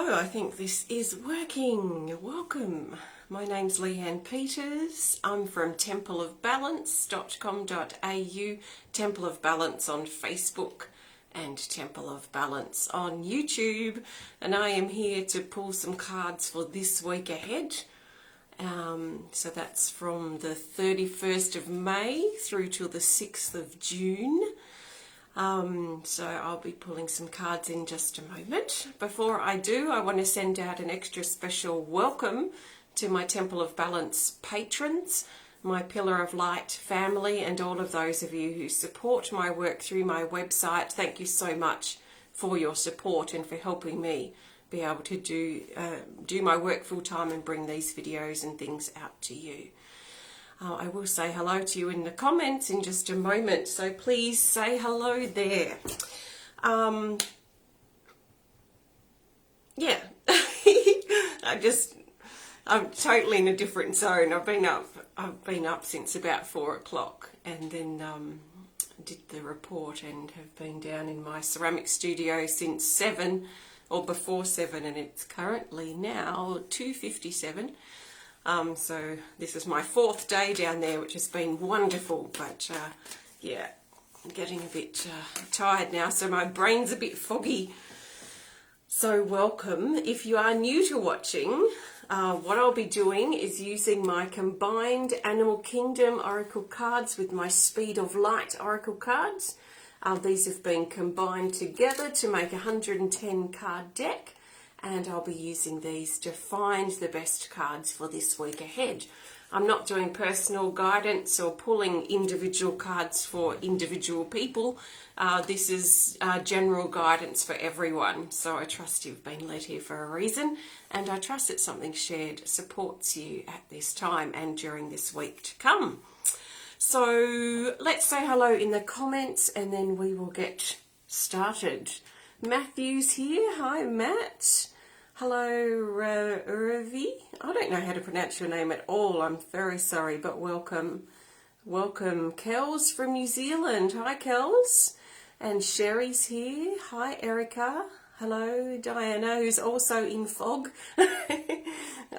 Hello, I think this is working. Welcome. My name's Leanne Peters. I'm from templeofbalance.com.au, Temple of Balance on Facebook and Temple of Balance on YouTube. And I am here to pull some cards for this week ahead. So that's from the 31st of May through till the 6th of June. So I'll be pulling some cards in just a moment. Before I do, I want to send out an extra special welcome to my Temple of Balance patrons, my Pillar of Light family, and all of those of you who support my work through my website. Thank you so much for your support and for helping me be able to do my work full time and bring these videos and things out to you. I will say hello to you in the comments in just a moment, so please say hello there. Yeah, I'm totally in a different zone. I've been up since about 4 o'clock, and then did the report and have been down in my ceramic studio since 7 or before 7, and it's currently now 2:57. So this is my 4th day down there, which has been wonderful, but yeah, I'm getting a bit tired now, so my brain's a bit foggy. So welcome. If you are new to watching, what I'll be doing is using my combined Animal Kingdom Oracle cards with my Speed of Light Oracle cards. These have been combined together to make a 110 card deck. And I'll be using these to find the best cards for this week ahead. I'm not doing personal guidance or pulling individual cards for individual people. This is general guidance for everyone. So I trust you've been led here for a reason, and I trust that something shared supports you at this time and during this week to come. So let's say hello in the comments and then we will get started. Matthew's here. Hi, Matt. Hello, Ravi. I don't know how to pronounce your name at all. I'm very sorry, but welcome. Welcome, Kels from New Zealand. Hi, Kels. And Sherry's here. Hi, Erica. Hello, Diana, who's also in fog.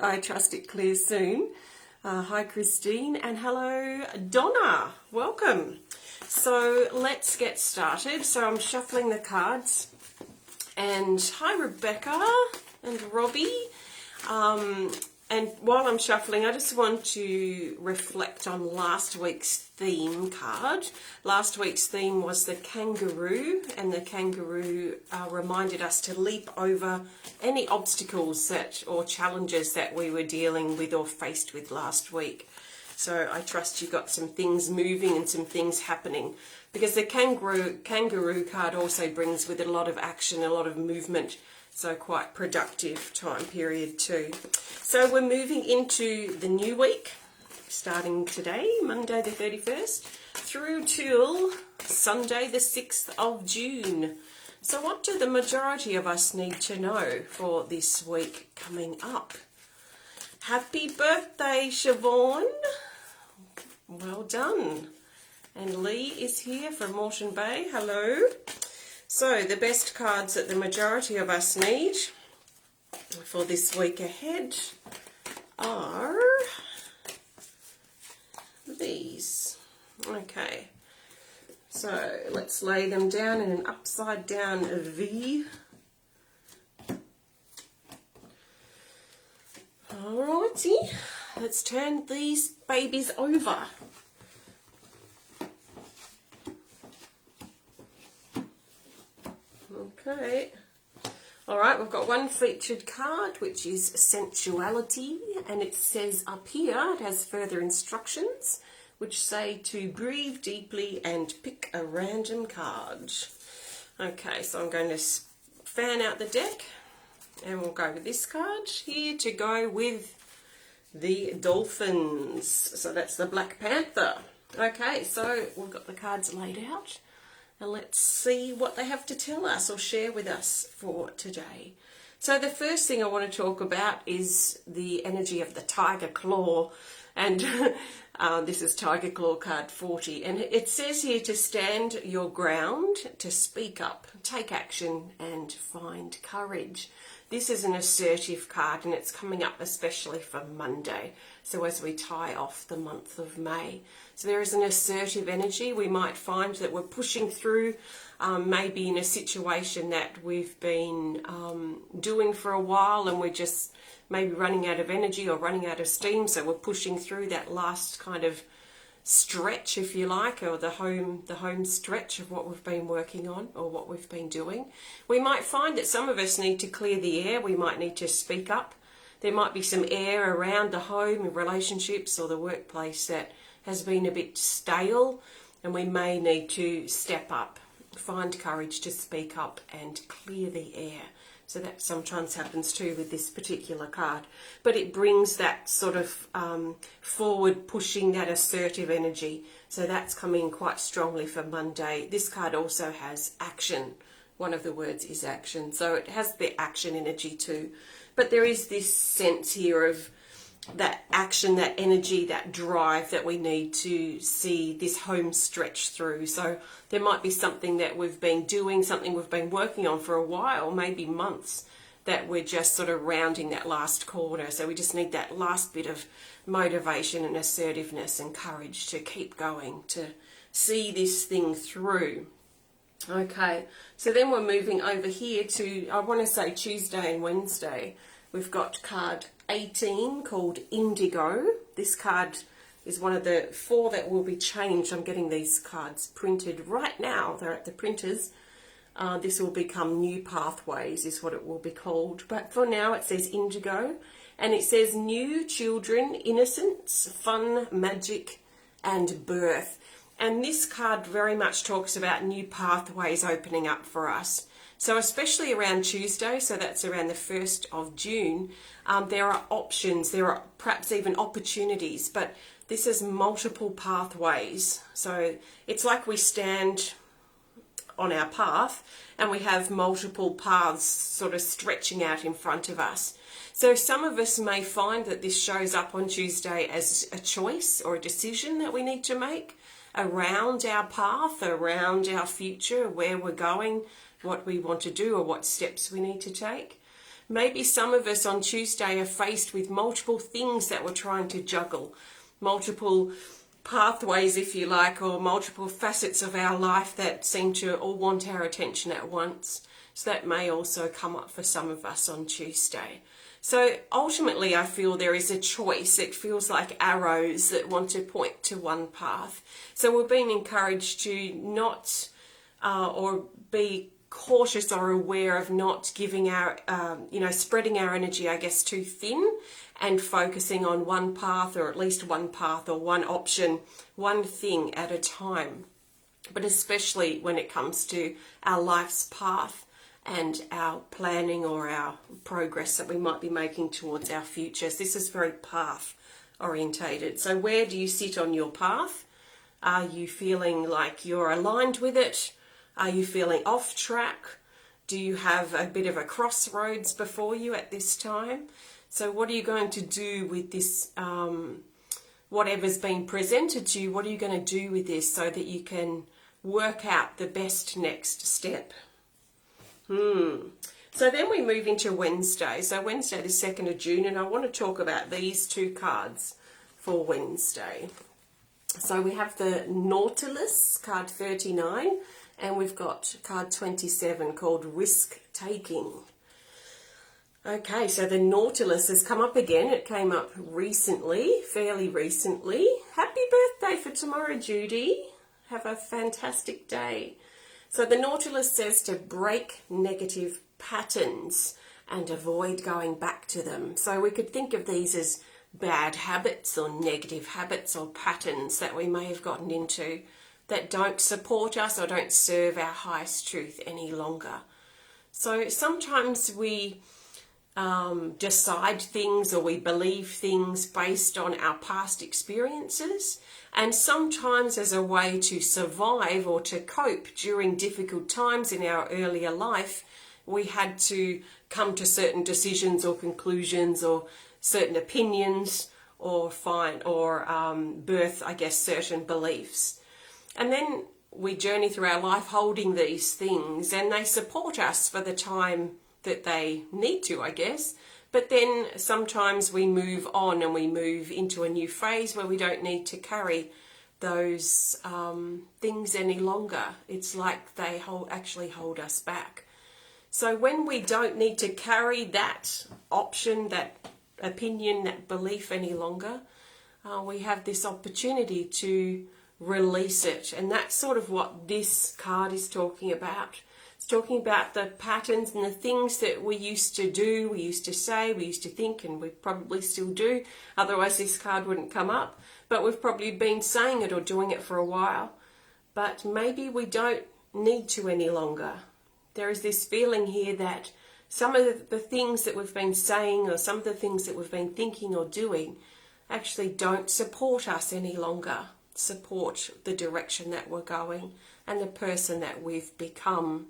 I trust it clears soon. Hi, Christine. And hello, Donna. Welcome. So let's get started. So I'm shuffling the cards. And hi, Rebecca and Robbie. And while I'm shuffling, I just want to reflect on last week's theme card. Last week's theme was the kangaroo, and the kangaroo reminded us to leap over any obstacles or challenges that we were dealing with or faced with last week. So I trust you got some things moving and some things happening, because the kangaroo card also brings with it a lot of action, a lot of movement, so quite productive time period too. So we're moving into the new week, starting today, Monday the 31st, through till Sunday the 6th of June. So what do the majority of us need to know for this week coming up? Happy birthday, Siobhan. Well done. And Lee is here from Moreton Bay. Hello. So the best cards that the majority of us need for this week ahead are these. Okay. So let's lay them down in an upside down V. Alrighty. Let's turn these babies over. Okay. Alright, we've got one featured card, which is Sensuality, and it says up here, it has further instructions, which say to breathe deeply and pick a random card. Okay, so I'm going to fan out the deck, and we'll go with this card here to go with the dolphins. So that's the Black Panther. Okay, so we've got the cards laid out. And let's see what they have to tell us or share with us for today. So the first thing I want to talk about is the energy of the tiger claw. And This is Tiger Claw card 40, and it says here to stand your ground, to speak up, take action, and find courage. This is an assertive card, and it's coming up especially for Monday, so as we tie off the month of May. So there is an assertive energy. We might find that we're pushing through, maybe in a situation that we've been doing for a while, and we're just maybe running out of energy or running out of steam, so we're pushing through that last kind of stretch, if you like, or the home stretch of what we've been working on or what we've been doing. We might find that some of us need to clear the air. We might need to speak up. There might be some air around the home and relationships or the workplace that has been a bit stale, and we may need to step up, find courage to speak up and clear the air. So that sometimes happens too with this particular card. But it brings that sort of forward pushing, that assertive energy. So that's coming quite strongly for Monday. This card also has action. One of the words is action. So it has the action energy too. But there is this sense here of that action, that energy, that drive that we need to see this home stretch through. So there might be something that we've been doing, something we've been working on for a while, maybe months, that we're just sort of rounding that last corner. So we just need that last bit of motivation and assertiveness and courage to keep going, to see this thing through. Okay, so then we're moving over here to, I want to say Tuesday and Wednesday. We've got card 18 called Indigo. This card is one of the 4 that will be changed. I'm getting these cards printed right now. They're at the printers. This will become New Pathways is what it will be called. But for now it says Indigo. And it says new children, innocence, fun, magic and birth. And this card very much talks about new pathways opening up for us. So especially around Tuesday, so that's around the 1st of June, there are options, there are perhaps even opportunities, but this is multiple pathways. So it's like we stand on our path and we have multiple paths sort of stretching out in front of us. So some of us may find that this shows up on Tuesday as a choice or a decision that we need to make around our path, around our future, where we're going, what we want to do or what steps we need to take. Maybe some of us on Tuesday are faced with multiple things that we're trying to juggle, multiple pathways, if you like, or multiple facets of our life that seem to all want our attention at once. So that may also come up for some of us on Tuesday. So ultimately, I feel there is a choice. It feels like arrows that want to point to one path. So we're being encouraged to not or be cautious or aware of not giving our, spreading our energy, I guess, too thin and focusing on one path, or at least one path or one option, one thing at a time. But especially when it comes to our life's path and our planning or our progress that we might be making towards our futures. This is very path orientated. So where do you sit on your path? Are you feeling like you're aligned with it? Are you feeling off track? Do you have a bit of a crossroads before you at this time? So what are you going to do with this, whatever's been presented to you? What are you going to do with this so that you can work out the best next step? So then we move into Wednesday. So Wednesday the 2nd of June, and I want to talk about these 2 cards for Wednesday. So we have the Nautilus, card 39, and we've got card 27 called Risk Taking. Okay, so the Nautilus has come up again. It came up recently, fairly recently. Happy birthday for tomorrow, Judy. Have a fantastic day. So the Nautilus says to break negative patterns and avoid going back to them. So we could think of these as bad habits or negative habits or patterns that we may have gotten into that don't support us or don't serve our highest truth any longer. So sometimes we decide things or we believe things based on our past experiences, and sometimes as a way to survive or to cope during difficult times in our earlier life, we had to come to certain decisions or conclusions or certain opinions or birth, I guess, certain beliefs. And then we journey through our life holding these things, and they support us for the time that they need to, I guess. But then sometimes we move on and we move into a new phase where we don't need to carry those things any longer. It's like they actually hold us back. So when we don't need to carry that option, that opinion, that belief any longer, we have this opportunity to release it. And that's sort of what this card is talking about. It's talking about the patterns and the things that we used to do, we used to say, we used to think, and we probably still do. Otherwise this card wouldn't come up. But we've probably been saying it or doing it for a while. But maybe we don't need to any longer. There is this feeling here that some of the things that we've been saying or some of the things that we've been thinking or doing actually don't support us any longer, support the direction that we're going and the person that we've become.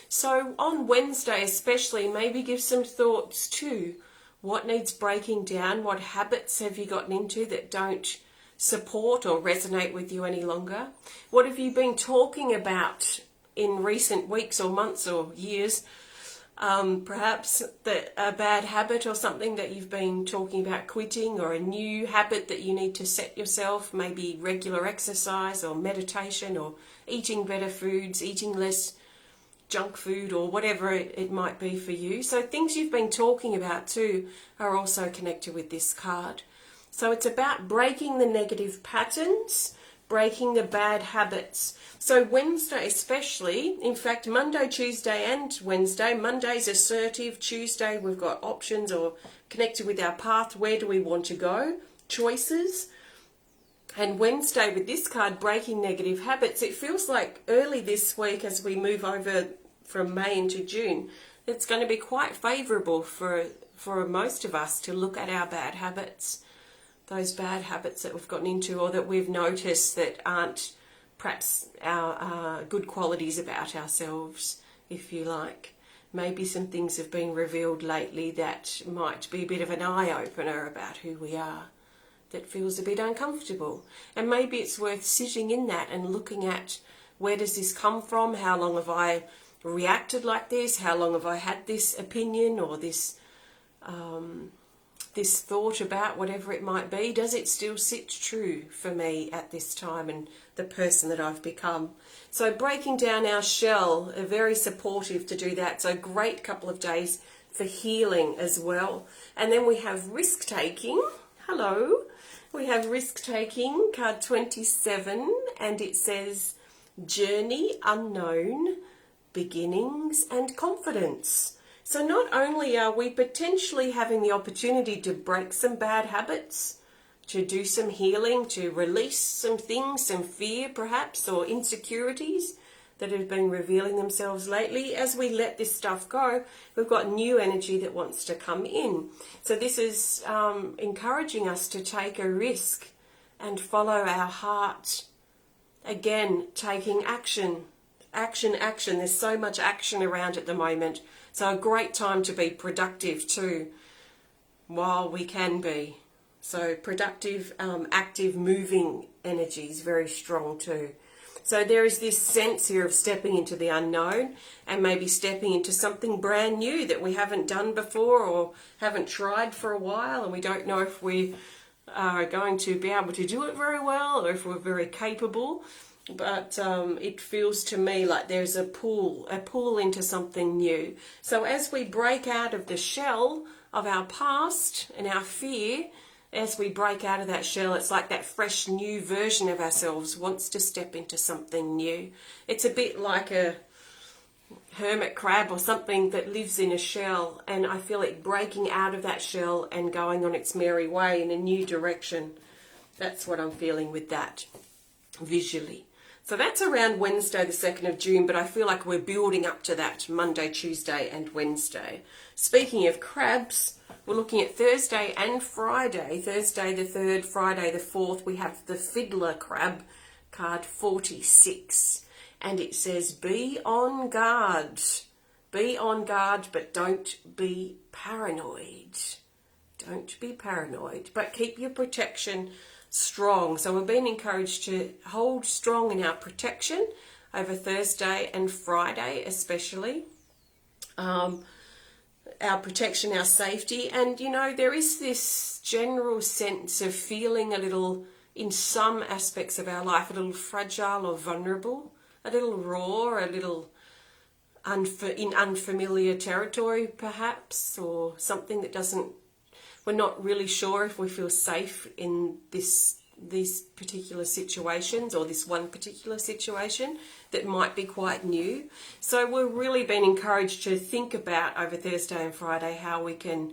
So on Wednesday especially, maybe give some thoughts to what needs breaking down, what habits have you gotten into that don't support or resonate with you any longer? What have you been talking about in recent weeks or months or years? Perhaps a bad habit or something that you've been talking about quitting, or a new habit that you need to set yourself, maybe regular exercise or meditation or eating better foods, eating less junk food or whatever it might be for you. So things you've been talking about too are also connected with this card. So it's about breaking the negative patterns, breaking the bad habits. So Wednesday especially, in fact Monday, Tuesday and Wednesday. Monday's assertive, Tuesday we've got options or connected with our path, where do we want to go, choices. And Wednesday with this card, breaking negative habits, it feels like early this week as we move over from May into June, it's going to be quite favourable for most of us to look at our bad habits, those bad habits that we've gotten into or that we've noticed that aren't perhaps our good qualities about ourselves, if you like. Maybe some things have been revealed lately that might be a bit of an eye-opener about who we are, that feels a bit uncomfortable. And maybe it's worth sitting in that and looking at, where does this come from? How long have I reacted like this? How long have I had this opinion or this thought about whatever it might be? Does it still sit true for me at this time and the person that I've become? So breaking down our shell, are very supportive to do that. So great couple of days for healing as well. And then we have risk-taking. Hello. We have risk-taking, card 27, and it says journey unknown, beginnings and confidence. So not only are we potentially having the opportunity to break some bad habits, to do some healing, to release some things, some fear perhaps, or insecurities that have been revealing themselves lately. As we let this stuff go, we've got new energy that wants to come in. So this is encouraging us to take a risk and follow our heart. Again, taking action. Action. There's so much action around at the moment. So a great time to be productive too, while we can be. So productive, active, moving energy is very strong too. So there is this sense here of stepping into the unknown and maybe stepping into something brand new that we haven't done before or haven't tried for a while, and we don't know if we are going to be able to do it very well or if we're very capable. But it feels to me like there's a pull into something new. So as we break out of the shell of our past and our fear, as we break out of that shell, it's like that fresh new version of ourselves wants to step into something new. It's a bit like a hermit crab or something that lives in a shell, and I feel it breaking out of that shell and going on its merry way in a new direction. That's what I'm feeling with that visually. So that's around Wednesday the 2nd of June, but I feel like we're building up to that Monday, Tuesday and Wednesday. Speaking of crabs, we're looking at Thursday and Friday. Thursday the 3rd, Friday the 4th, we have the Fiddler Crab, card 46. And it says, be on guard. Be on guard, but don't be paranoid. Don't be paranoid, but keep your protection strong. So we're being encouraged to hold strong in our protection over Thursday and Friday especially. Our protection, our safety. And, you know, there is this general sense of feeling a little, in some aspects of our life, a little fragile or vulnerable, a little raw, a little in unfamiliar territory perhaps, or something that we're not really sure if we feel safe in these particular situations, or this one particular situation that might be quite new. So we're really being encouraged to think about over Thursday and Friday how we can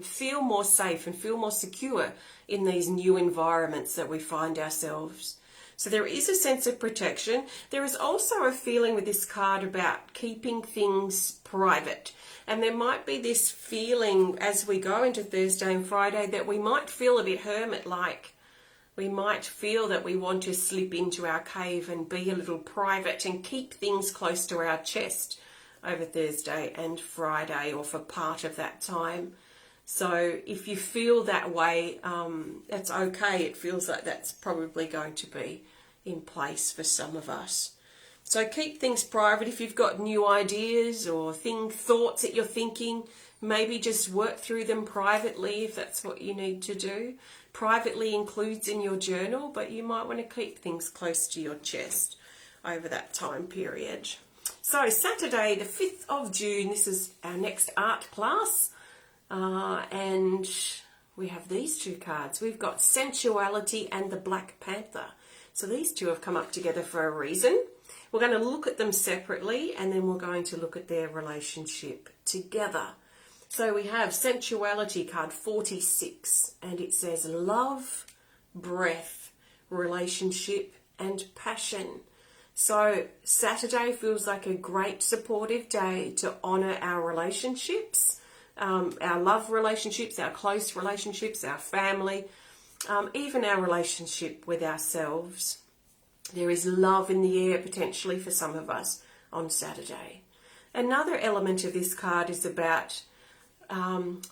feel more safe and feel more secure in these new environments that we find ourselves. So there is a sense of protection. There is also a feeling with this card about keeping things private. And there might be this feeling as we go into Thursday and Friday that we might feel a bit hermit-like. We might feel that we want to slip into our cave and be a little private and keep things close to our chest over Thursday and Friday, or for part of that time. So if you feel that way, that's okay. It feels like that's probably going to be in place for some of us. So keep things private. If you've got new ideas or thoughts that you're thinking, maybe just work through them privately if that's what you need to do. Privately includes in your journal, but you might want to keep things close to your chest over that time period. So Saturday the 5th of June, this is our next art class. And we have these two cards. We've got Sensuality and the Black Panther. So these two have come up together for a reason. We're going to look at them separately, and then we're going to look at their relationship together. So we have Sensuality, card 46, and it says love, breath, relationship, and passion. So Saturday feels like a great supportive day to honour our relationships, our love relationships, our close relationships, our family, even our relationship with ourselves. There is love in the air potentially for some of us on Saturday. Another element of this card is about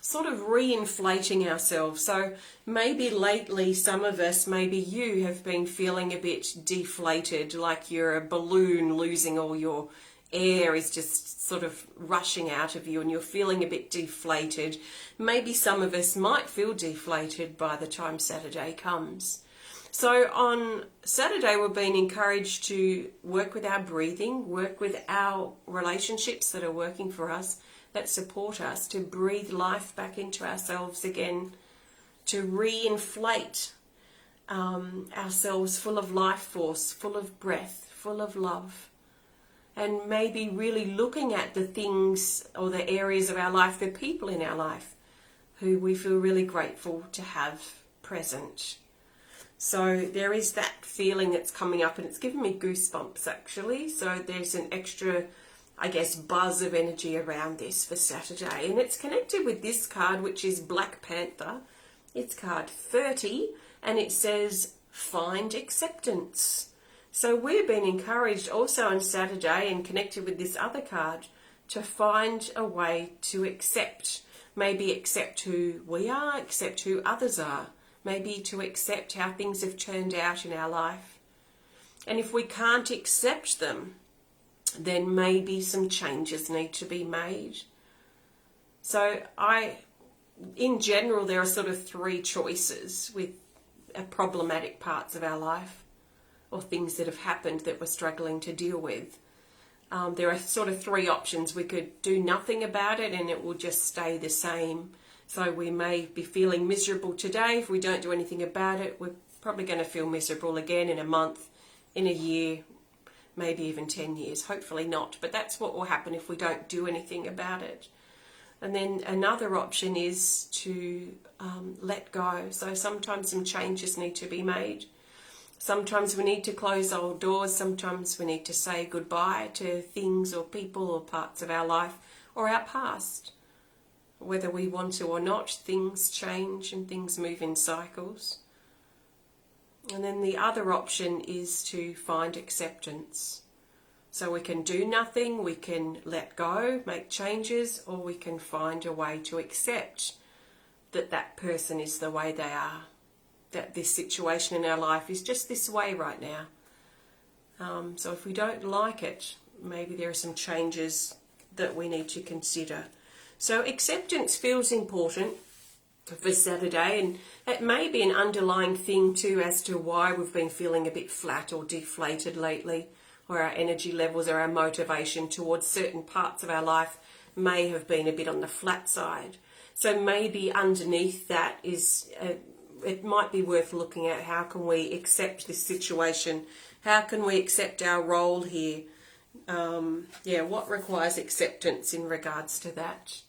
sort of reinflating ourselves. So maybe lately some of us, maybe you have been feeling a bit deflated, like you're a balloon losing all your air is just sort of rushing out of you and you're feeling a bit deflated. Maybe some of us might feel deflated by the time Saturday comes. So on Saturday we're being encouraged to work with our breathing, work with our relationships that are working for us, that support us, to breathe life back into ourselves again, to reinflate ourselves full of life force, full of breath, full of love. And maybe really looking at the things or the areas of our life, the people in our life who we feel really grateful to have present. So there is that feeling that's coming up, and it's given me goosebumps actually. So there's an extra, I guess, buzz of energy around this for Saturday. And it's connected with this card, which is Black Panther. It's card 30, and it says, find acceptance. So we're being encouraged also on Saturday, and connected with this other card, to find a way to accept. Maybe accept who we are, accept who others are. Maybe to accept how things have turned out in our life. And if we can't accept them, then maybe some changes need to be made. So in general, there are sort of three choices with problematic parts of our life, or things that have happened that we're struggling to deal with. There are sort of three options. We could do nothing about it and it will just stay the same. So we may be feeling miserable today. If we don't do anything about it, we're probably going to feel miserable again in a month, in a year, maybe even 10 years. Hopefully not, but that's what will happen if we don't do anything about it. And then another option is to let go. So sometimes some changes need to be made. Sometimes we need to close old doors. Sometimes we need to say goodbye to things or people or parts of our life or our past. Whether we want to or not, things change and things move in cycles. And then the other option is to find acceptance. So we can do nothing, we can let go, make changes, or we can find a way to accept that that person is the way they are, that this situation in our life is just this way right now. So if we don't like it, maybe there are some changes that we need to consider. So acceptance feels important for Saturday, and it may be an underlying thing too as to why we've been feeling a bit flat or deflated lately, or our energy levels or our motivation towards certain parts of our life may have been a bit on the flat side. So maybe underneath that is, it might be worth looking at how can we accept this situation, how can we accept our role here, what requires acceptance in regards to that.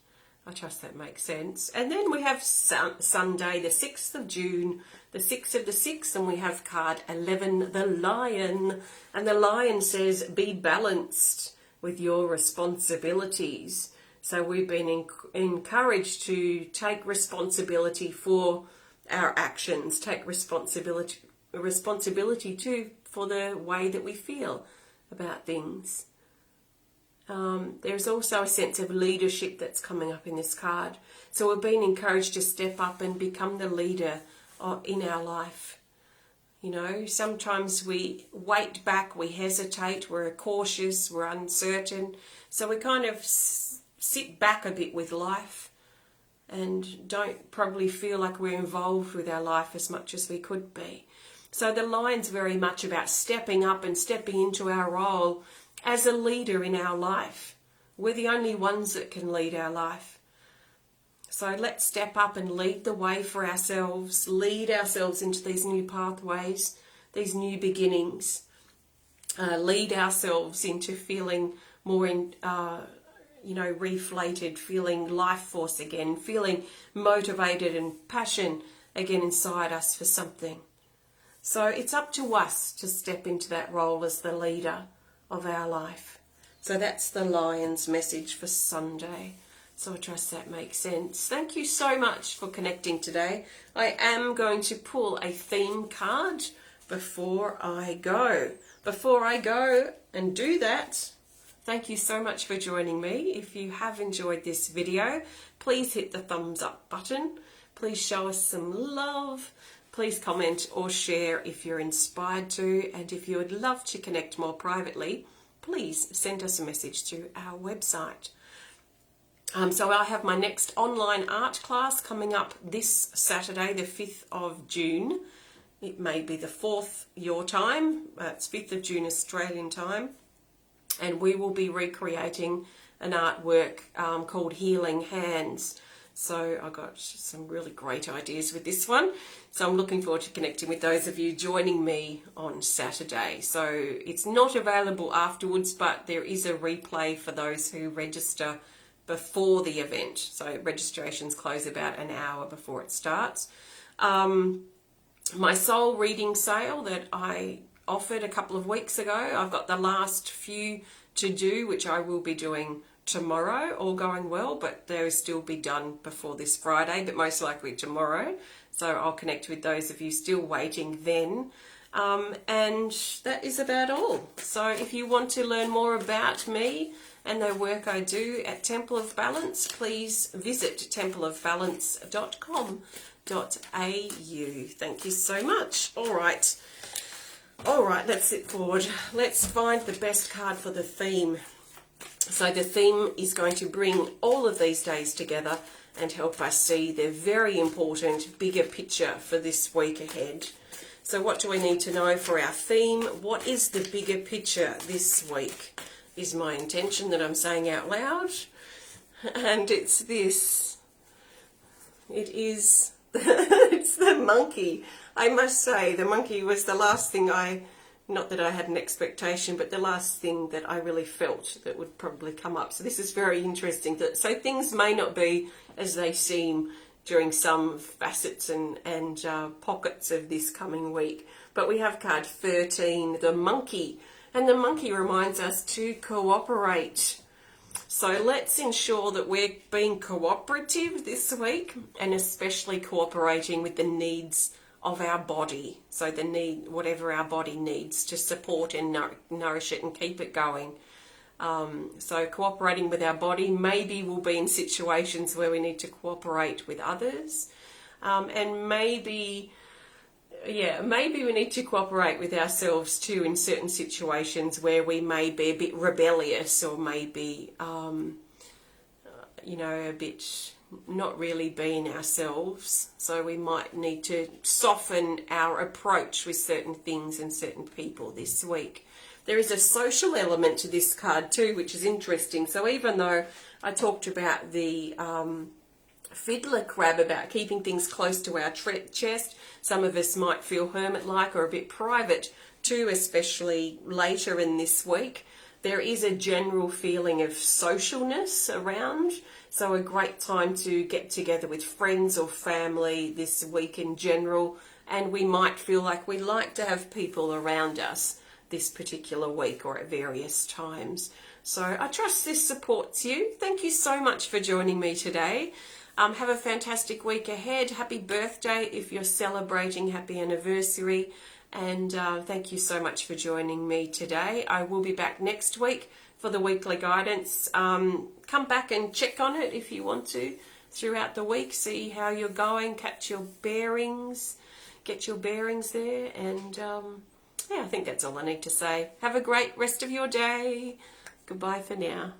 I trust that makes sense. And then we have Sunday, the 6th of June, the 6th of the 6th, and we have card 11, the Lion. And the Lion says, be balanced with your responsibilities. So we've been encouraged to take responsibility for our actions, take responsibility too for the way that we feel about things. There's also a sense of leadership that's coming up in this card. So we're being encouraged to step up and become the leader in our life. You know, sometimes we wait back, we hesitate, we're cautious, we're uncertain. So we kind of sit back a bit with life and don't probably feel like we're involved with our life as much as we could be. So the Lion's very much about stepping up and stepping into our role as a leader in our life. We're the only ones that can lead our life. So let's step up and lead the way for ourselves, lead ourselves into these new pathways, these new beginnings, lead ourselves into feeling more reflated, feeling life force again, feeling motivated and passion again inside us for something. So it's up to us to step into that role as the leader of our life. So that's the Lion's message for Sunday. So I trust that makes sense. Thank you so much for connecting today. I am going to pull a theme card before I go. Before I go and do that, thank you so much for joining me. If you have enjoyed this video, please hit the thumbs up button. Please show us some love. Please comment or share if you're inspired to, and if you would love to connect more privately, please send us a message through our website. So I have my next online art class coming up this Saturday, the 5th of June. It may be the 4th your time, it's 5th of June Australian time, and we will be recreating an artwork called Healing Hands. So I got some really great ideas with this one. So I'm looking forward to connecting with those of you joining me on Saturday. So it's not available afterwards, but there is a replay for those who register before the event. So registrations close about an hour before it starts. My soul reading sale that I offered a couple of weeks ago, I've got the last few to do, which I will be doing tomorrow, all going well, but they'll still be done before this Friday, but most likely tomorrow. So I'll connect with those of you still waiting then. And that is about all. So if you want to learn more about me and the work I do at Temple of Balance, please visit templeofbalance.com.au. Thank you so much. All right, let's sit forward. Let's find the best card for the theme. So the theme is going to bring all of these days together and help us see the very important bigger picture for this week ahead. So what do we need to know for our theme? What is the bigger picture this week? Is my intention that I'm saying out loud. And it's this. It is, it's the monkey. I must say, the monkey was the last thing not that I had an expectation, but the last thing that I really felt that would probably come up. So this is very interesting. So things may not be as they seem during some facets and pockets of this coming week. But we have card 13, the monkey. And the monkey reminds us to cooperate. So let's ensure that we're being cooperative this week, and especially cooperating with the needs of our body. So the need, whatever our body needs to support and nourish it and keep it going. So cooperating with our body, maybe we'll be in situations where we need to cooperate with others. And maybe we need to cooperate with ourselves too in certain situations where we may be a bit rebellious, or maybe, a bit not really being ourselves. So we might need to soften our approach with certain things and certain people this week. There is a social element to this card too, which is interesting. So even though I talked about the fiddler crab, about keeping things close to our chest, some of us might feel hermit-like or a bit private too, especially later in this week. There is a general feeling of socialness around, so a great time to get together with friends or family this week in general, and we might feel like we like to have people around us this particular week or at various times. So I trust this supports you. Thank you so much for joining me today. Have a fantastic week ahead. Happy birthday if you're celebrating, happy anniversary. And thank you so much for joining me today. I will be back next week for the weekly guidance. Come back and check on it if you want to throughout the week. See how you're going, catch your bearings, get your bearings there. And I think that's all I need to say. Have a great rest of your day. Goodbye for now.